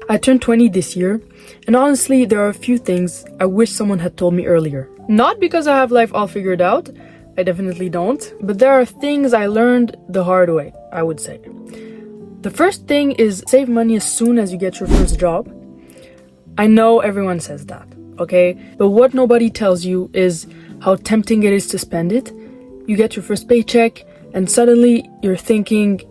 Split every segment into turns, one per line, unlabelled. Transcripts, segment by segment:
I turned 20 this year, and honestly, there are a few things I wish someone had told me earlier. Not because I have life all figured out, I definitely don't, but there are things I learned the hard way, I would say. The first thing is save money as soon as you get your first job. I know everyone says that, okay? But what nobody tells you is how tempting it is to spend it. You get your first paycheck, and suddenly you're thinking,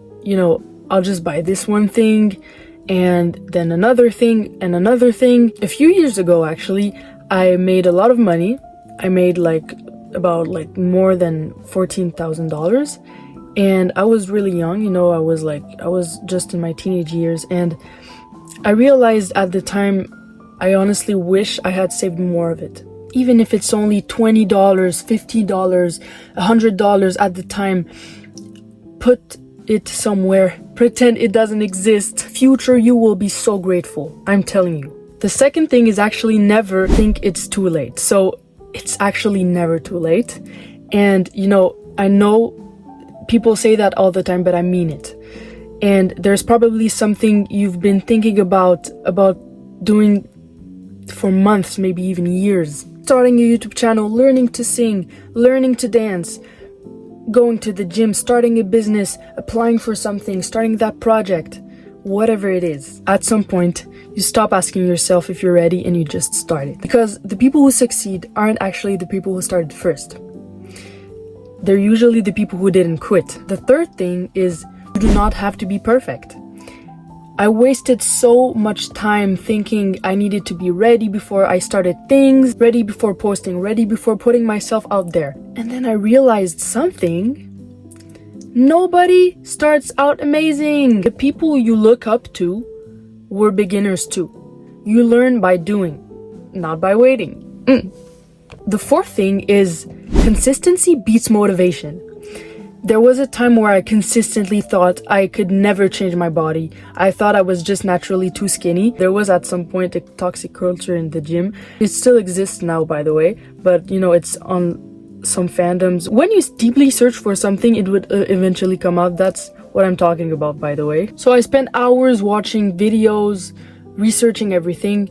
I'll just buy this one thing, and then another thing, and another thing. A few years ago, actually, I made a lot of money. I made about more than $14,000, and I was really young. I was just in my teenage years, and I realized at the time, I honestly wish I had saved more of it. Even if it's only $20, $50, $100 at the time, put it somewhere. Pretend it doesn't exist. Future you will be so grateful. I'm telling you. The second thing is actually never think it's too late. So it's actually never too late. And I know people say that all the time, but I mean it. And there's probably something you've been thinking about doing for months, maybe even years. Starting a YouTube channel, learning to sing, learning to dance, going to the gym, starting a business, applying for something, starting that project, whatever it is. At some point, you stop asking yourself if you're ready and you just start it. Because the people who succeed aren't actually the people who started first. They're usually the people who didn't quit. The third thing is you do not have to be perfect. I wasted so much time thinking I needed to be ready before I started things, ready before posting, ready before putting myself out there. And then I realized something. Nobody starts out amazing. The people you look up to were beginners too. You learn by doing, not by waiting. The fourth thing is consistency beats motivation. There was a time where I consistently thought I could never change my body. I thought I was just naturally too skinny. There was at some point a toxic culture in the gym. It still exists now, by the way, but it's on some fandoms. When you deeply search for something, it would eventually come out. That's what I'm talking about, by the way. So I spent hours watching videos, researching everything,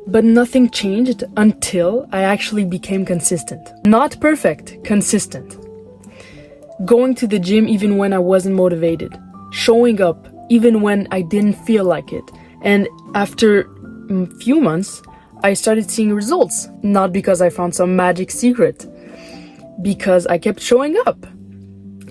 but nothing changed until I actually became consistent. Not perfect, consistent. Going to the gym even when I wasn't motivated. Showing up even when I didn't feel like it. And after a few months, I started seeing results. Not because I found some magic secret. Because I kept showing up.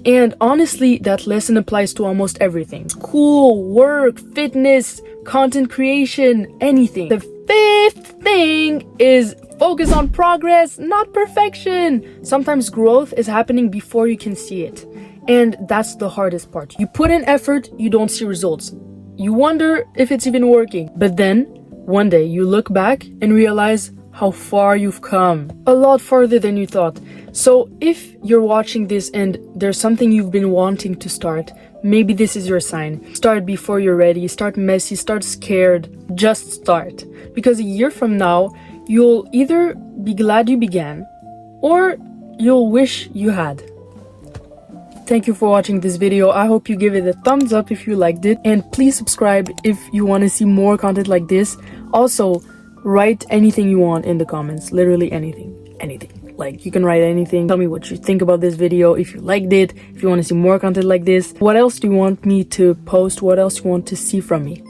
And honestly, that lesson applies to almost everything. School, work, fitness, content creation, anything. The fifth thing is focus on progress, not perfection. Sometimes growth is happening before you can see it. And that's the hardest part. You put in effort, you don't see results. You wonder if it's even working. But then, one day, you look back and realize how far you've come. A lot farther than you thought. So if you're watching this and there's something you've been wanting to start, maybe this is your sign. Start before you're ready. Start messy. Start scared. Just start. Because a year from now, you'll either be glad you began, or you'll wish you had. Thank you for watching this video. I hope you give it a thumbs up if you liked it, and please subscribe if you want to see more content like this. Also, write anything you want in the comments, literally anything. You can write anything. Tell me what you think about this video, if you liked it, if you want to see more content like this. What else do you want me to post? What else do you want to see from me?